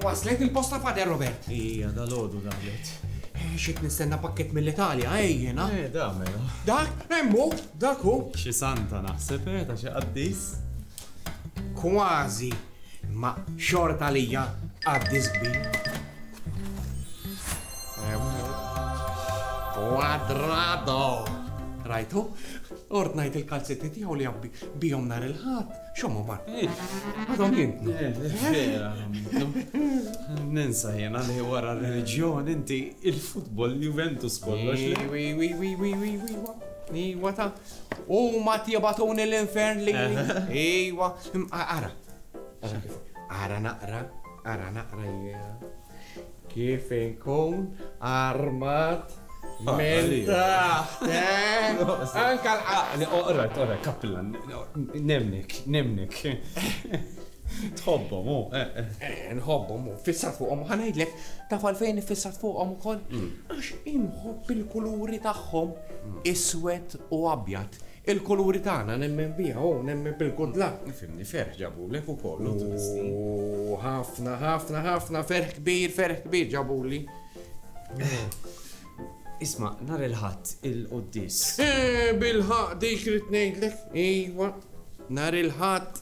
Waslet il-posta Fader Robert. Ija, dal-ħodu daħlet. Xit nistenna pakket mill-Italja, ejjena. Damela. Dak, emmu, daku. Xi santa naħseb, ta' xi qaddis. Kważi, ma xorta lija għaddis bi. Quadrado. Rajtu? Ordnajt il-kalzetti tiegħu li għabbi bijom nar il-ħadd. Xommu mar. Għadhom jint. Ninsa jena li wara r-reliġjon inti il-futbol Juventus kollox. Iwa ta' u ma tjabatun l-infern li. Iwa. Ara. Ara naqra kif inkun armat من تحت انكل Orra, kappillan, nemnek. Tħobbom, nħobbhom u fissat fuqhom ħanejdlek taf għalfejn fissat fuqhom ukoll għax inħobb il-kuluri tagħhom iswed u abjad. Il-kuluri tagħna nemmen biha nemmen bil-kudla. Fimni ferħ ġabulek ukoll. Ħafna ferħ kbir ġabuli. Isma, nar il-ħadd il-qoddis. Bil-ħaq dik rid ngħidlek. Iwa, nar il-ħadd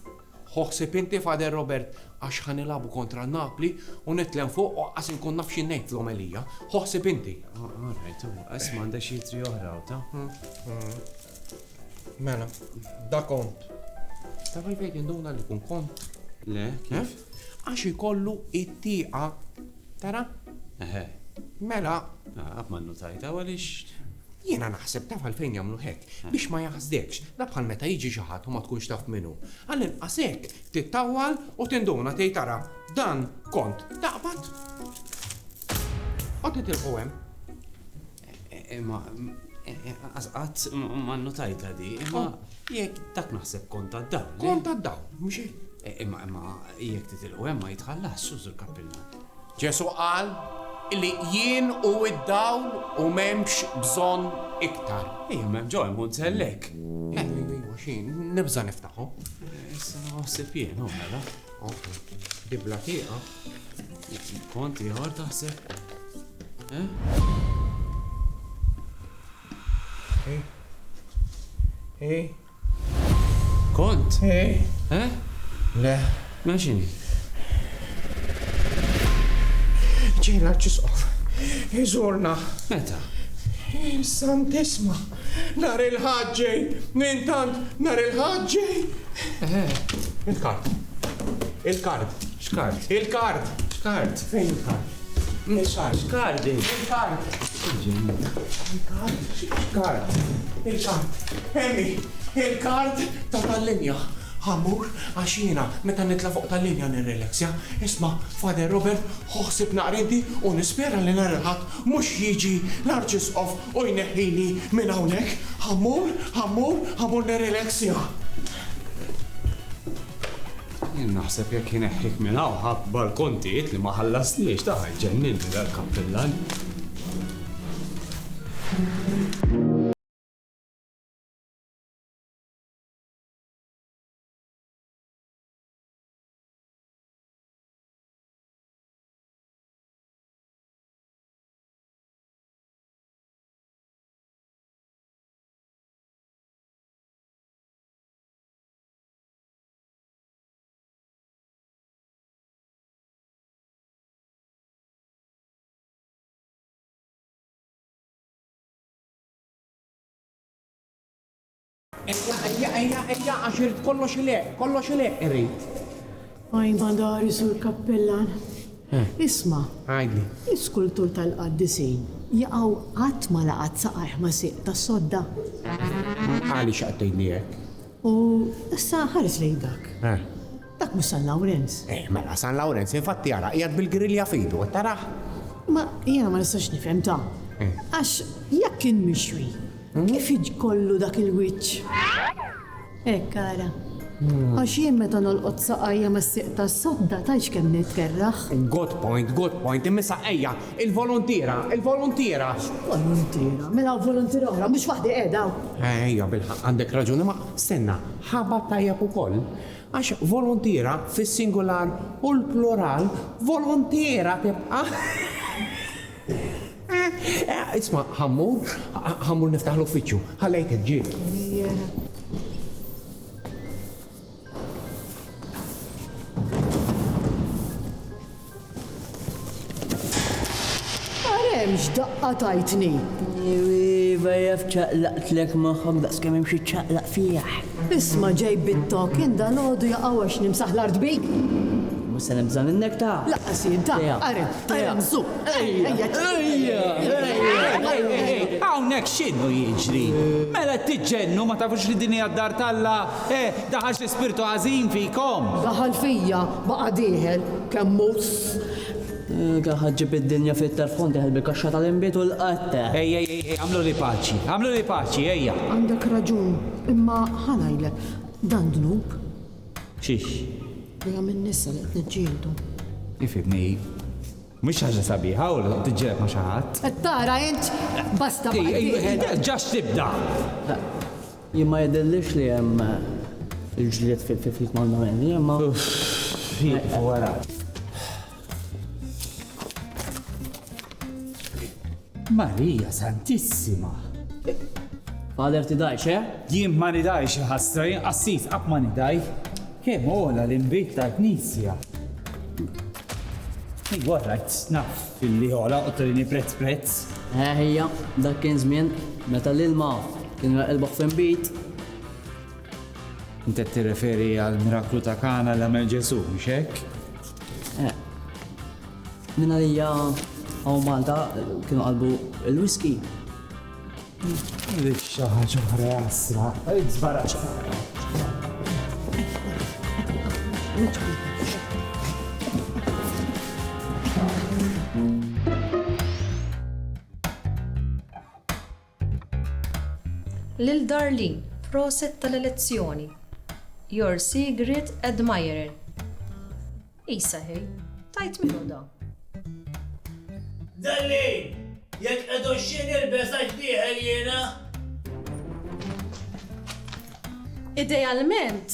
ħoħsib inti Fader Robert għax ħanilabu kontra Napli u nitlem fuq u qas inkun naf xi ngħid l-omelija. Ħoħsib inti. Alright, isma' għandek xi tri oħra ta'. Mela, da kont. Ta' fejn jinduna li kun kont. Le, kif? Għax ikollu it-tieqa. Tara? Mela, Mannu tajta għalix. jiena naħseb taf għalfejn jagħmlu hekk biex ma jaħsdekx. Da bħal meta jiġi xi ħadd u ma tkunx taf minnu. Għall-inqas hekk tittawwal u tinduna tgħid tara dan kont taqbad. Qod titilqu hemm. Imma qatt mannu tajta di, imma jekk dak naħseb kont għad-dar. Kont għaddaw, mhux hekk. Imma jekk titilqu hemm ma jitħallas Sur Kappillan. Ġesu qal li jien u id-dawl u m'hemmx bżonn iktar. Ejja, m'hemm ġo hemm unsellek. Xin, nibża niftaħu. Issa naħseb jien, mela. Dibla tieqa. Kont ieħor taħseb? Kont? Le. Ma x'inhi? ġejna ċisqof. Iżurna. Meta? Santisma. Nar il-ħaġġej. Nintant nar il-ħaġġej. Il-kard. Il-kard. X'kard? Il-kard. X'kard? Fejn il-kard? Il-kard. X'kard? Il-kard. Il-kard. Il-kard. Emi, il-kard ta' tal-linja. Ħammur, għax jiena meta nitla fuq tal-linja nirrelaxja. Isma' Fader Robert ħoħsib naqrinti u nispera li nhar il-ħadd mhux jiġi l-arċisqof u jneħħili minn hawnhekk. Ħammur nirrelaxja. Jien naħseb jekk ineħħik minn hawn ħabbar kontijiet li ma ħallasniex ta' ġenninti dal-Kappillan. Ejja, għaxirt kollox il-eq irrit. Għaj madari Sur Kappillan. Isma, Għajli. iskultur tal-qaddisin jaqaw qatt ma laqat saqajh ma siq ta' sodda. Għali xaqtej li jek. U issa ħares lejn dak. Dak mhux San Lawrence. Mela, San Lawrence, infatti għara, jgħad bil-grilja fidu, tara? Ma jiena ma nistax nifhem ta' għax jekk kien mixwi, kif kollu dak il-wiċċ? Kara, Għax jien meta nolqot saqajja mas-siq tas-sodda tajx kemm nitkerraħ. Good point, immissa ejja, il-volontira. Volontira, mela volontira oħra, mhux waħdi qiegħda. Ejja, bil-ħaq għandek raġuni, ma stenna, ħabba tajjeb ukoll. Għax volontira fis-singular u l-plural volontira tibqa'. Isma, ħammur niftaħ l-uffiċċju, ħallejt ġib. Għaremx daqqa tajtni. Iva jaf ċaqlaqtlek maħħom daqs kemm imxi ċaqlaq fijaħ. Isma ġej bit-tok, inda nodu jaqaw għax nimsaħ l-ard bik. Musa nibżan innek ta' Laqqa sinta, għarem, zu. Hawnhekk x'inhu jiġri? Mela tiġġennu ma tafux li din hija d-dar Alla, daħax l-ispirtu għażin fikom. Daħal fija, baqa diħel, kemmus. Għadġib id-dinja fit-tarfon diħel bil-kaxxa tal-imbiet u l-qatta. Ej, għamlu li paċi, ejja. Għandek raġun, imma ħanajlek, dan dnub, Xiex, li għam nissa li t-nġildu. ifibni, mux ħaġa sabiħa u t-ġilek ma xaħat. Tara jent, basta baqa Ġax tibda. Jimma jedillix li jem il-ġliet fil-mal-mamenni, jemma. Wara. Marija Santissima. Fader ti dajx, Jien ma nidajx ħasra, jien qassis qab ma nidaj. Kemm ola l-imbit tal-Knisja. Warrajt naf fil-li ola qotolini prezz. Hija, dak kien żmien meta l-ilma kien raqilbaħ f'imbit. Inti tirreferi għal miraklu ta' Kana l-għamel Ġesu, mhux hekk? Minna lija għaw Malta kienu qalbu il-whisky. Dik xi ħaġa oħra jasra. Żbaraċ. Lil Darlene, proset tal-elezzjoni. Your secret admirer. Isa hej, tajt minnu da. Darlene, jek edu xin il-besaġ diħel jena? Idealment,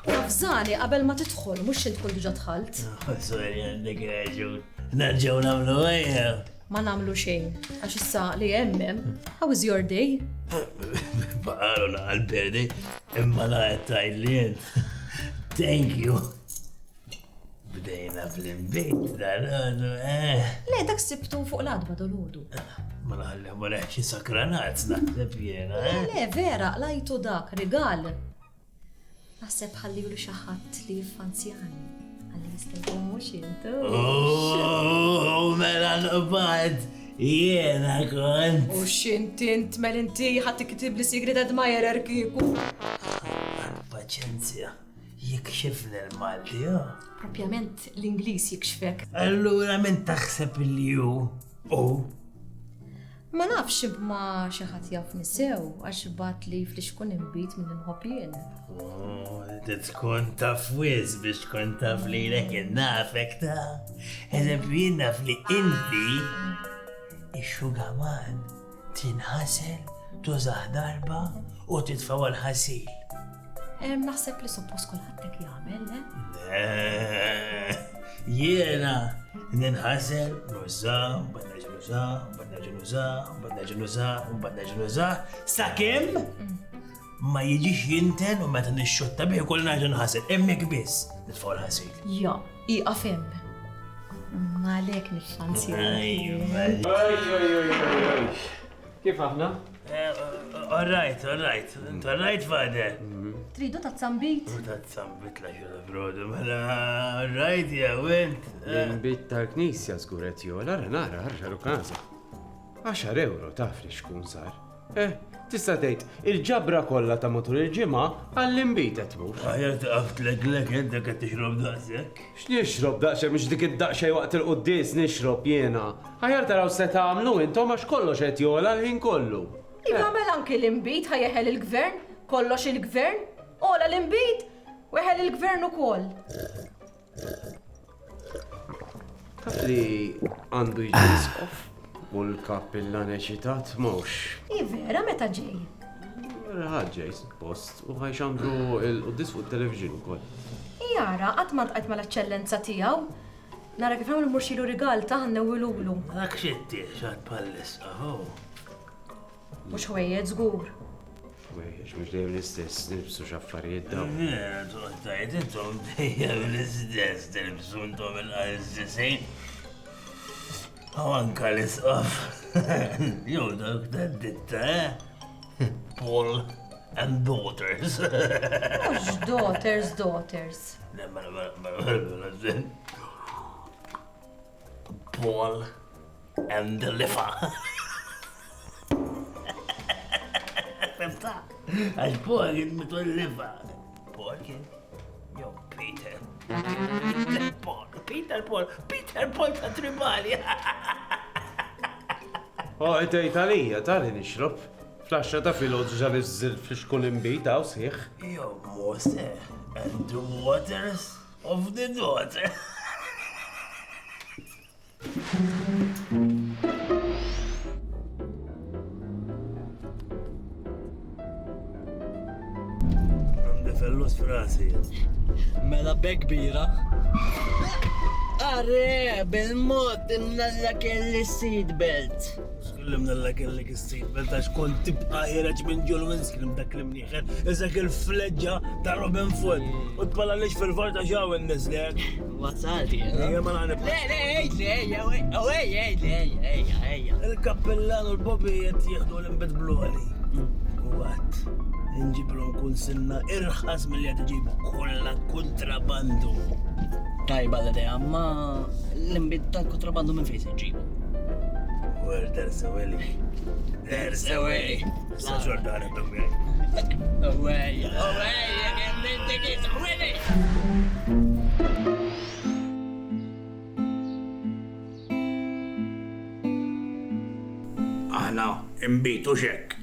nafżani qabel ma tidħol, mux xint kull diġa tħalt. Sorry, għandek raġun. Narġaw namlu għajja. Ma namlu xejn, għax issa li jemmem. How is your day? Baqalu għal-berdi, imma laħet tajlien. Thank you. Bdejna fl-imbit, dal-għadu, Le, dak sibtu fuq l-adba dol-ħodu. Ma laħalli ma leħċi sakranat, naħseb jena, Le, vera, lajtu dak, regal. Naħseb ħalli lu xaħat li fanzjani. Għalli jistajtu mux intu. Oh, mela n-bad, jena kont. U xintint, mel-inti ħatti kitib li Secret Admirer kiku. Paċenzja, jikxifni l-Malti, jo. Propjament l-Inglis jikxfek. Allura min taħseb li ju? Ma nafx ma xaħat jaf nisew, għax bat li fl-xkun imbit minn nħobjien. Tkun taf wiz biex tkun taf li lek nafek ta' eżempju naf li inti ix-xugaman tinħasel, tużaħ darba u titfaw għal-ħasil. Naħseb li suppos kolħattek jgħamil, Jena ninħasel, nuża, badnaġi nuża, badnaġi nuża, badnaġi nuża, badnaġi nuża, sakemm ma jiġix jinten u meta nixxotta bih kull naġa nħasel, emmek biss nitfaw l-ħasil. Ja, iqa fem. Għalek nixfanzi. Kif aħna? All right, father. Tridu ta' tzambit? Ta' tzambit la xela brodu, mela, all right, ja, went. L-imbit tal-Knisja żguret jola, nara, ħarġaru kaza. 10 euro taf li xkun sar. Tista' tgħid, il-ġabra kollha ta' matul il-ġimgħa għall-imbit qed tmur. Għajar taqaft l-eglek jenta qed tixrob daqsek. X'nixrob daqsxejn mhux dik id-daqsxejn waqt il-quddies nixrob jiena. Ħajar taraw se tagħmlu intom għax kollox qed jola l-ħin kollu. Jgħamel anki l-imbit ħajjeħel il-gvern, kollox il-gvern, ola l-imbit. Weħel il-gvern ukoll. Taf li għandu jiġi nisqof u l-kappillan eċitat mhux. I vera meta ġej. Ħaġġej post u ħajxandru il-quddis fuq il-television ukoll. Jara, qatt ma tqajt mal-eċċellenza tiegħu. Nara kif għamlu murxilu rigal ta' nnewwilulu. Dak xitti, xad pallis, aho. Mhux ħwejjed żgur. Wejjex, mhux dejjem l-istess, nilbsu x'affarijiet daw. Tajt intom dejjem l-istess, tilbsu intom il-qal-istessin. Aw anka l-isqaf. Jew dak tad-ditta, Paul and daughters. Mhux daughters. Paul and the liver. Fimta? Għax Paul kien mitu l-liver. Paul kien? Yo, Peter. Peter Paul ta' tribali. Ejtej talija, tali nixrob. Flasha ta' filgħodu ġan iżżil fl-xkun imbita u sieħ. Yo, Mose, and the waters of the daughter. Għandi fellus frasi. Mela bekbira. Arre, bil-mod imnalla kelli seatbelt. Skullimna l-kellek il-seatbelt għax kont tibqa ħiraġ minn Ġolwinski dak l-imnieħer. Iżak il-fleġġa ta' Robin Hood. U tbala lix fil-varta ġaw n-nizlek. Wasalti, Ija ma naqnib. Le, Il-kappellan u l-Bobby jett jieħdu l-imbed bluħali. U għat, nġiblom kun sinna irħas mill-li għat ġibu kolla kontrabandu. Tajba l-idea, ma l-imbit tal-kontrabandu minn fejn se nġibu. Well, there's a way. There's a way. Sa ġordana b-għaj. Away, again, take it, really! Aħna imbitu xek.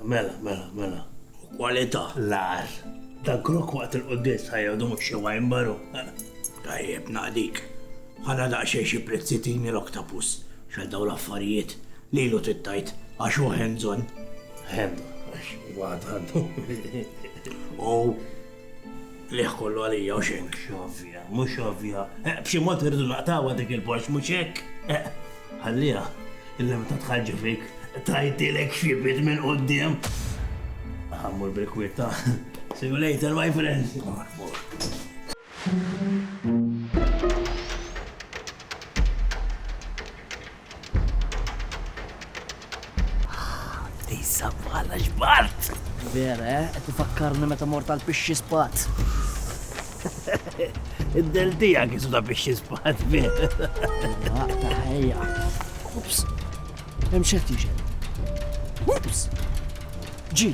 Mela. Kwalità. Lar. Da krok waqt il-qoddis ħajgħadu mux xewajn baru. Tajjeb naqdik. Ħana daqxej xi prezzitini l-oktopus. Xal daw l-affarijiet li lu tittajt għaxu ħenzon. Ħendu. Għad għandu. U liħ kollu għalija u xek. Xovja, mux xovja. Bxi mod irridu naqtawa dik il-Porsche mux hekk. Ħallija, il-limta tħalġi fik, tajtilek xibit minn qoddim. Għammur bil-kwitta. See you later, my friend. Disa bħala ġbart. Vera, tifakkarni meta mort tal-pixxi spat. Id-deltija kisu ta' biex spat vera. Waqta ħejja. Ups, imxet jiġel. Ups, ġi.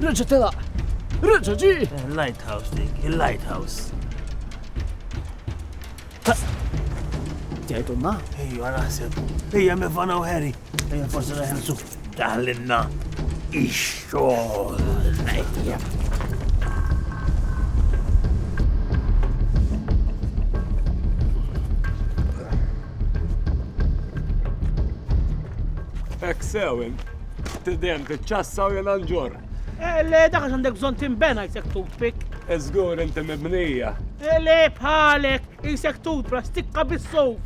Reġa telaq. Reġa ġi. Il-lighthouse dik, il-lighthouse. Tijajtunna? Ejju, naħseb. Ejja mifana u Harry. Ejja forse raħelsu. Taħlinna. Ix-xogħol. Ejja. Ek sewin. Tidem titċassaw jena nġor. Le, dak għandek bżon timbena jisek tupik. Eżgur inti mibnija. Le, bħalek, jisek tutbra, stikka bis-sof.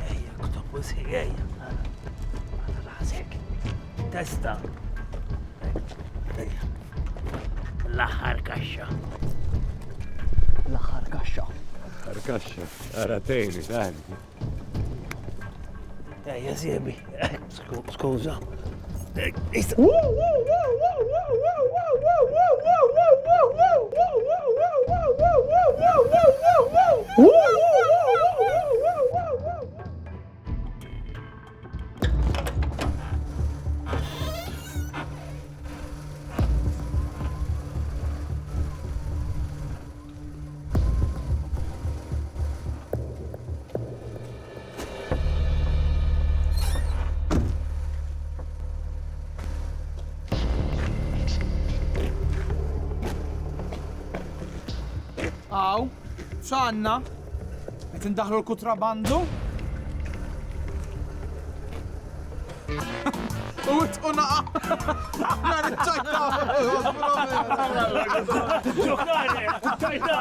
Ejja, ktopus ejja. Rasek. Testa. Ejja. L-aħħar kaxxa. L-aħħar kaxxa. Arkaxxa, aratejni, tani. Ejja, siebi. Skuza. xanna? Qed indaħlu l-kutrabandu? U tquna nar iċċajta! Ġokare, ċajta!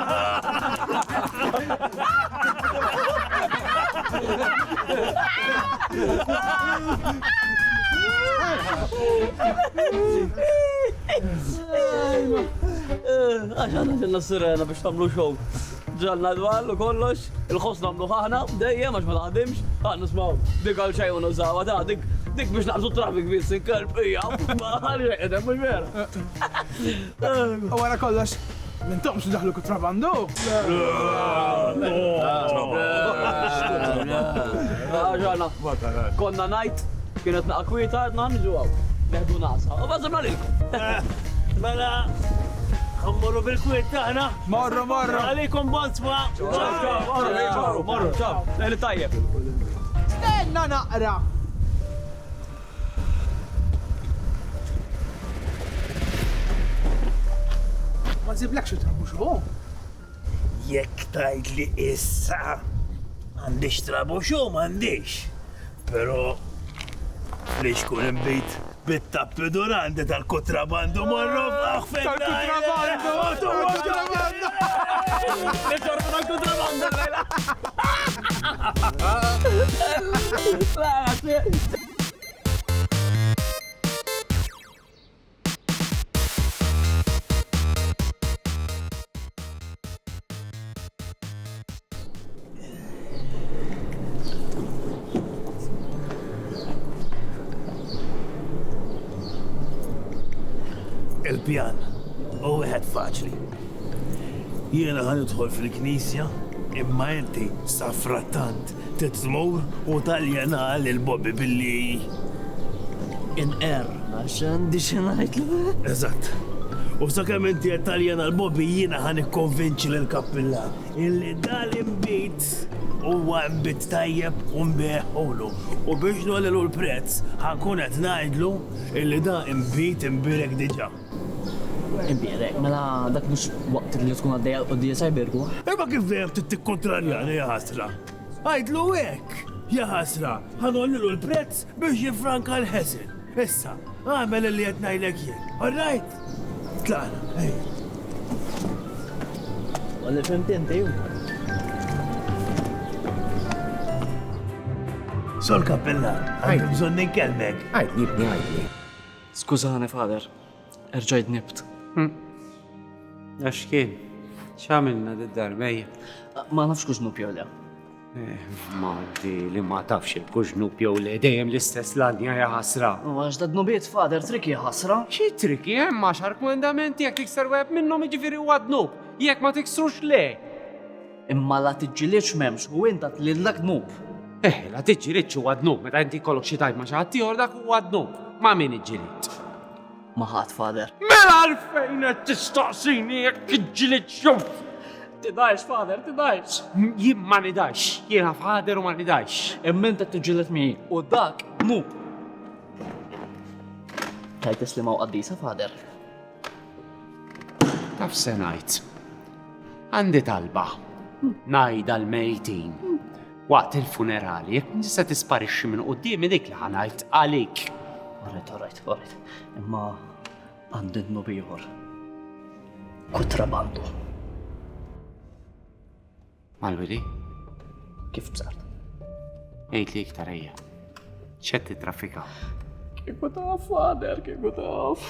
Għaxħana ġenna s-sirena biex tamlu xow. Ġanna dwar u kollox, il-ħos namlu ħana, dejjem għax ma taħdimx, għanna smaw. Dik għal ċaj unu zawa ta' dik biex naqsu trafik bis inkarb, ija, għalli edem, mux vera. U għara kollox, mintomx daħlu kutrabandu? Għaxħana, konna najt, kienet naqkwita għadna nġu għaw. Neħdu nasa, u bazzamna lilkom. Mela, għammurru bil-kwiet taħna. Morru. Għalikom bonzma. Morru, ċab, lejli tajjeb. Stenna naqra! Ma ziblekx trabu xo? Jekk tajt li issa għandix trabu xo m'għandix. Pero flix kun imbit bit-tappi durante tal-kutrabandu morru f'aħfen. Tal-kutrabandu! Neġorru tal-kutrabandu, lejla! Il-pjan, u għed faċli. Jiena ħanidħol fil-knisja, imma inti safrattant titżmur u taljana l-Bobby billi. In-er, għaxan di xenajt l Eżatt. U sakemm inti taljana l-Bobby jiena ħanikkonvinċi l-kappillan illi dal-imbit huwa imbit tajjeb u mbeħħulu. U biex nollu l-prezz ħankun qed ngħidlu illi da imbit imbirek diġà. Imbirek, mela dak mux waqt li tkun għaddeja u d-dija sajbergu. Imma kif vejem t-tikkontrarjani ja ħasra? Għajdlu hekk, ja ħasra, ħanollu l-prezz biex jifranka l-ħesin. Issa, għamel li qed ngħidlek jien. Alright? Tlaqna, ej. Għalli fimtinti ju. Sol kappellan, għandu bżonn ninkellmek. Għajdni. Skużani, fader, erġajt nibt. Għax kien, xamilna d-darbejja. Ma nafx kux nupju le. Malti li ma tafx il-kuġnub jew li dejjem l-istess lanja ja ħasra. Għax da d-nubiet, fader, triki ħasra. Xi triki hemm ma xarkmendamenti jekk tikser web minnhom jiġifieri huwa dnub. Jekk ma tiksrux le. Imma la tiġġiliex memx u inta tlillak dnub. La tiġġielitx huwa dnub meta inti jkollok xi tajt ma xi ħadd ieħor dak huwa dnub. Ma min iġġielid. Maħat, fader. Mela għalfejn qed tistaqsini jekk tiġġielid jew. Tidajx, fader, tidajx. Jien ma nidajx, jiena fader u ma nidajx. Imma inta tiġġilet mi u dak dnub. Tajt islimaw qaddisa, fader. Taf se ngħid. Għandi talba. Ngħidha l-mejtin. Waqt il-funerali, jekk tista' tisparixxi minn qudiemi dik li ħanajt għalik. Alright. Imma għandi dnub ieħor. Kutrabandu. Malwili? Kif bżart? Ejt li iktar ejja. ċed titraffikaw. Kieku taf, fader, kieku taf.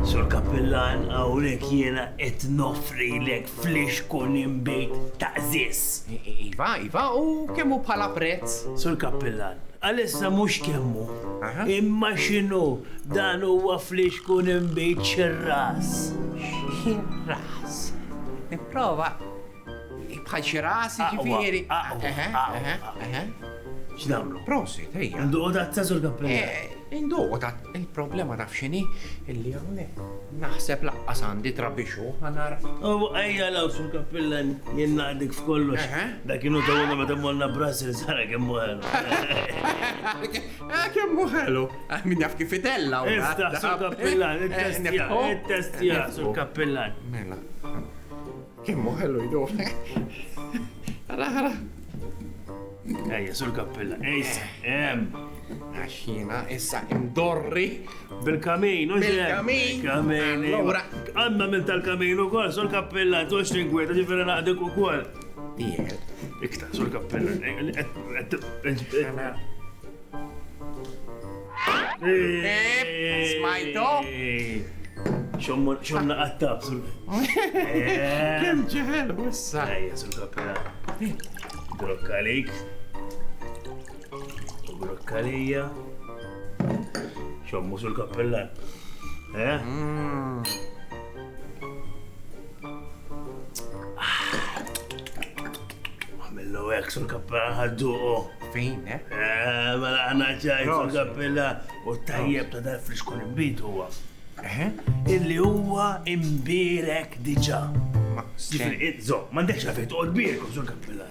Sur kappellan, għawlek jiena qed nofri lek flix kun imbejt taqżis. Iva, u kemmu bħala prezz? Sur kappellan, għalissa mux kemmu. Imma xinu, dan huwa flix kun imbejt xirras. Xirras. Niprofa. Bħal xirras, ġifiri. X'namlu? Prosit, ejja. Għandu għodat sur kappellan. Indoqot, il-problema taf xini, illi għamle. Naħseb laqqas għandi trabixu, għanara. Ejja law sur kappellan, jien naqdik f'kollox. Da kienu tawna ma temmolna Brasil, sara kemmu ħelu. Kemmu ħelu? Min jaf kif itella. Iftaħ sur kappellan, il-testija, sur kappellan. Mela. Kemmu ħellu jdur. Ħara. Ejja, sur kappella, Għaxina issa imdorri. Bil-kamin, u Bil-kamin. Kamin. Allura. Għanna minn tal-kamin u kol, sur kappella, tu 20 gweta ġifiri naqdik u kol. Diħed. Iktar, sur kappella. Smajto? Xomna għattab, sur. Kem ġeħel, wissa. Ejja, sur kappella. Brokkalik. Brokkalija. Xommu sul kappella. Għamillu għek sul kappella ħadduqo. Fejn, Mela għanna ġaj sul kappella u tajjeb ta' dal friskun imbit huwa. Illi huwa imbirek diġa. Zo, mandekx għafet u imbirek sul kappella.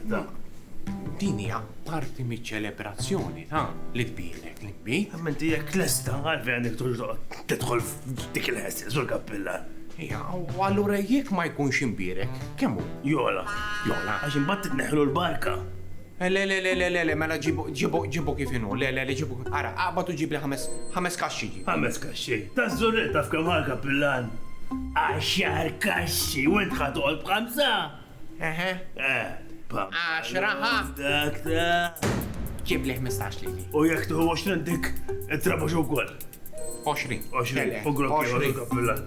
Dinja parti mit-ċelebrazzjoni ta' li tbirek l-imbit. Għamminti jek l-esta għalfej għandek tidħol dik il-ħessi sul kappella. Ja, u allura jekk ma jkunx imbirek, kemmu? Jola. Jola. Għax imbatt neħlu l-barka. Le, mela ġibu kifinu, le, ġibu. Ara, għabatu ġibli 5 kaxxi ġibu. 5 kaxxi. Ta' zurretta f'kam għal kappellan. 10 kaxxi, u int ħatuqol b'5? 10 Dak ta' ġibli 15 li. u jek tuħu 20 dik it-traba xo kol. 20. 20. U grokki għal kappellan.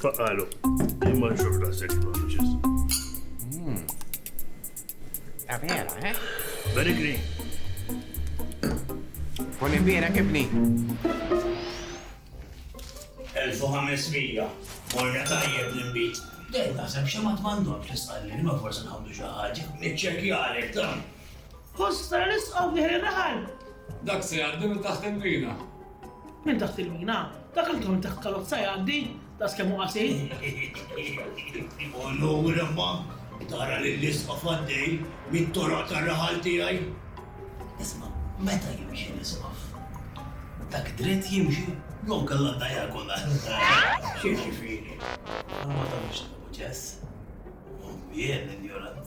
Faqqalu. Imma nxur da' sekk proċess. Ta' vera, Berikni. Kun imbirek ibni. 1500. Morna tajjeb l-imbit. Dej, naħseb xe ma t-mandom l-isqalli, ma forse nħamdu xaħġa. Nitċekki għalek, tam. Kosta l-isqaw liħri raħal. Dak se jgħaddi minn taħt il-mina. Min taħt il-mina? Dak il-tom taħt kalozza jgħaddi, da skemmu qasi. U l-għura ma, tara l-isqa faddej, mit-toroq tar-raħal tijaj. Isma, meta jimxi l-isqaf? Dak dritt jimxi, jom kalla dajakuna. Xieċi fini. Ma ta' mux ċess. Jien ignorant.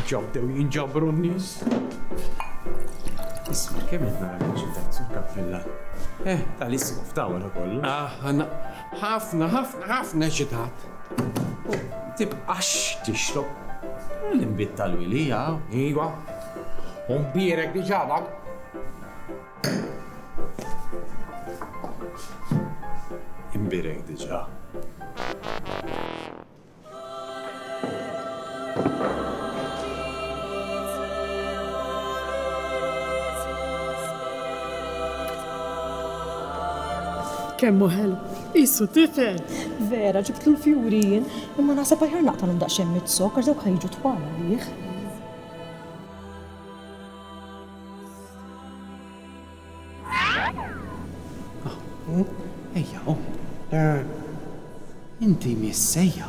Ġabdew jinġabru n-nis. Isma, kemm qed nara l-ġidat sur kappella? Tal-isqof tawla kollu. ħafna ġidat. Tibqax tixrob. L-imbit tal-wilija. Iwa. Umbirek diġadak. Imbirek diġa. Kemmu ħelu, issu tifel. Vera, ġibtlu l-fjurin, imma naħseb aħjar naqtalhom daqsxejn mit-sok għax dawk ħajġu twal għalih. Ejja, Inti missejja,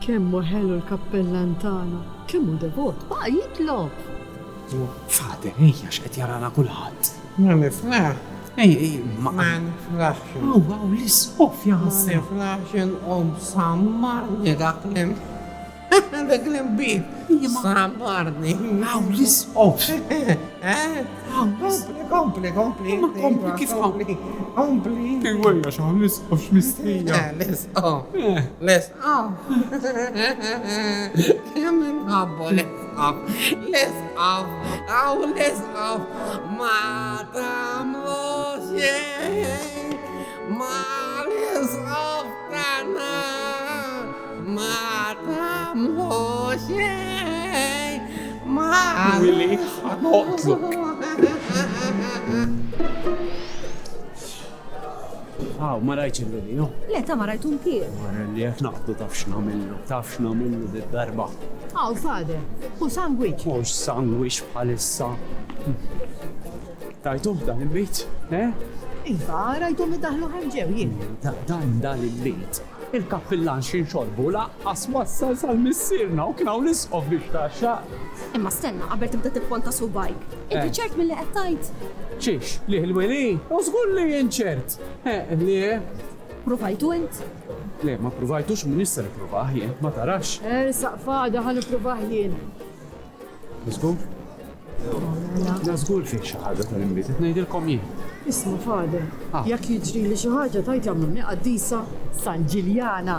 Kemmu ħelu l-kappellan tagħna, kemmu devot, baqa jitlob. Fader, ejja x'qed jarana kulħadd. Ma niflaħ. Ma niflaħx. Għaw, l-isqof Ma jaħseb. niflaħx inqom sammarni dak l-imbit. Sammarni. Għaw, l-isqof. Kompli. Ma kompli kif kompli? Kompli. Għajja xaħ, l-isqof x'mistija. L-isqof. Kemm inħabbu l-isqof. L-isqof. Ma tamlu xejn. Ma l-isqof tagħna. Ma tamlu xejn. Ma Willi, ħanoqtlok. Ma rajċ il-vidi, no? Le, ta' ma rajtum kif. Għara li jek naqdu taf x'namillu d-darba. Għaw, fader, u sandwich. Mux sandwich bħalissa. Tajtu dan il-bit, Iva, rajtum id-daħlu ħarġew jien. Dan il-bit. il-kappillan xin xorbu laqqas wassal sal-missirna u kien hawn nisqof biex taxxaq. Imma stenna, qabel tibda tipponta subajk. Inti ċert mill-li qed tajt. Ċiex, li l-weli? U żgur li jinċert. Li Provajtu int? Le, ma provajtux min issa nippruvah jien, ma tarax. Saqfada ħan nippruvah jien. Żgur? Żgur fih xi ħaġa tal-inbit, qed ngħidilkom jien. Isma' Fader, jekk jiġri li xi ħaġa tajt jagħmluni qaddisa San Ġiljana.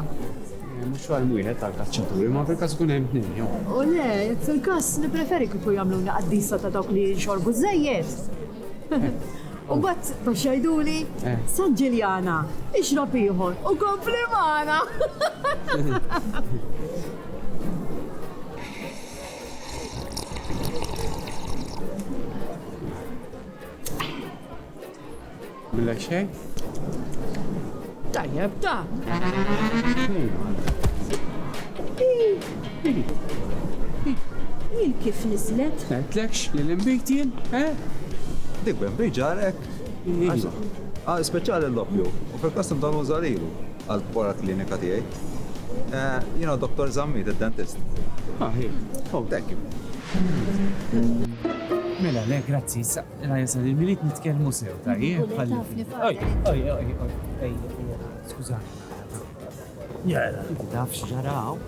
Mhux għal wieħed tal-kaċċaturi, ma fil-każ ikun hemm tnejn jew. U le, jekk fil-każ nippreferi kieku jagħmluni qaddisa ta' dawk li jinxorbu żejjed. U bat biex jgħiduli San Ġiljana, ixrob ieħor u kompli magħna. Milla xejn? Tajjeb ta' Il kif nislet? Għetlekx li l-imbit jien, Dik ben biġarek. Speċjali l-loppju. U fil-kastum dan użalilu għal-pora klinika tiegħi. Jina Dr. Zammi, il-dentist. Thank you. Mela, le, grazzi. Jasal il-milit nitkellmu sew, tajjeb? Skużani. Jara. Inti taf x'ġaraw?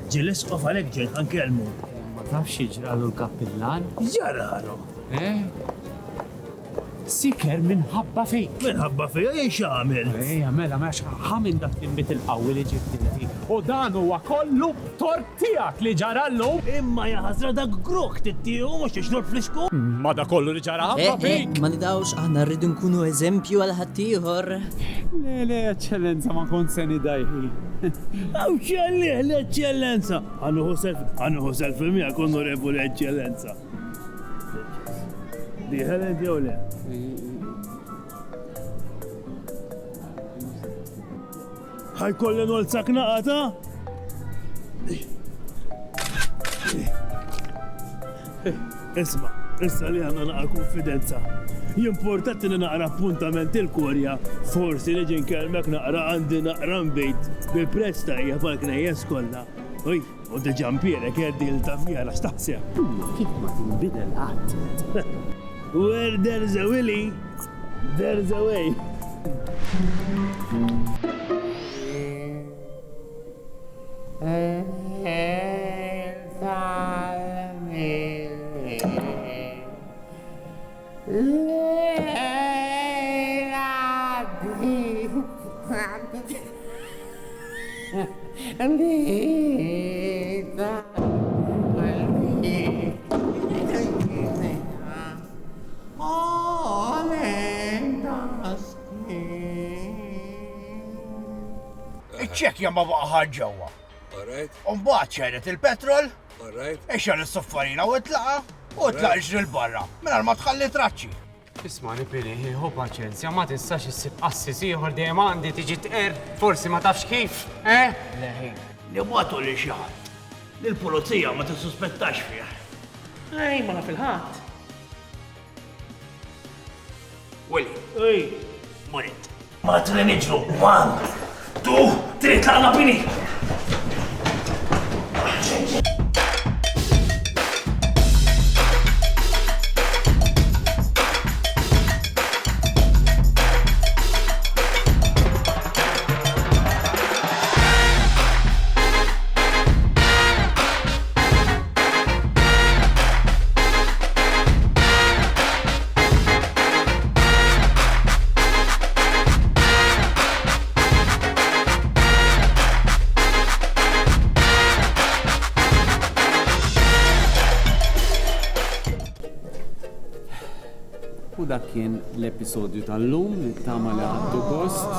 Ġilis qof għalek ġejn ħankelmu. Ma tafx jiġralu l-kappillan? Ġaralu. Siker minħabba fejk. Minħabba fejk, jien x'għamil? Mela, mex ħamin dak timbit il-qawwi li ġibtinti. U dan huwa kollu tort tiegħek li ġarallu. Imma jaħasra dak grok tittieħu mhux ixnur fl-isku. Ma da kollu li ġara ħabba fejk. Ma nidawx aħna rridu nkunu eżempju għal ħaddieħor. Le, eċċellenza ma kont se nidajħi. Aw ċelli, l-eċċellenza. Għannu selfie miegħek onorevoli eċċellenza. Diħelen jew le? ħajkolli nolzak naqata? Isma, issa li għanna naqa konfidenza. Jimportati li naqra appuntament il-Korja, forsi neġi nkellmek naqra għandi naqra mbejt bi prezz tajja pal-knejjes kollha. Uj, u d-ġampierek jeddi l-tafjara x'taħseb. Kif ma tinbidel qatt. Where there's a Willy, there's a way. Iċċekkja ma baqa ġewwa. Umbagħad ċedet il-petrol, ixxar is-soffarina u tlaqa ixri l-barra mingħajr ma tħalli traċċi. Ismani Pili, ħu paċenzja, ma tistax issib qassis ieħor dejjem għandi tiġi tqer, forsi ma tafx kif, Leħin, li batu li xi ħadd. Lill-pulizija ma tissuspettax fih. Ej, ma naf il-ħadd. Willy. Ej, Morit. Ma tri niġru, man. Tu, trid tlaqna Pili. U dak kien l-episodju tal-lum li tama li għaddu gost.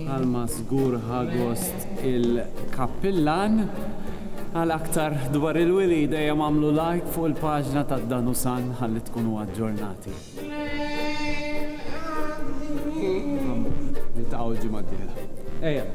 Għalma żgur ħagost il-kappillan. Għal aktar dwar il-Willy dejjem għamlu like fuq il-paġna ta' Danusan ħalli tkunu aġġornati. Niltaqgħu ġimgħa d-dieħla. Ejja.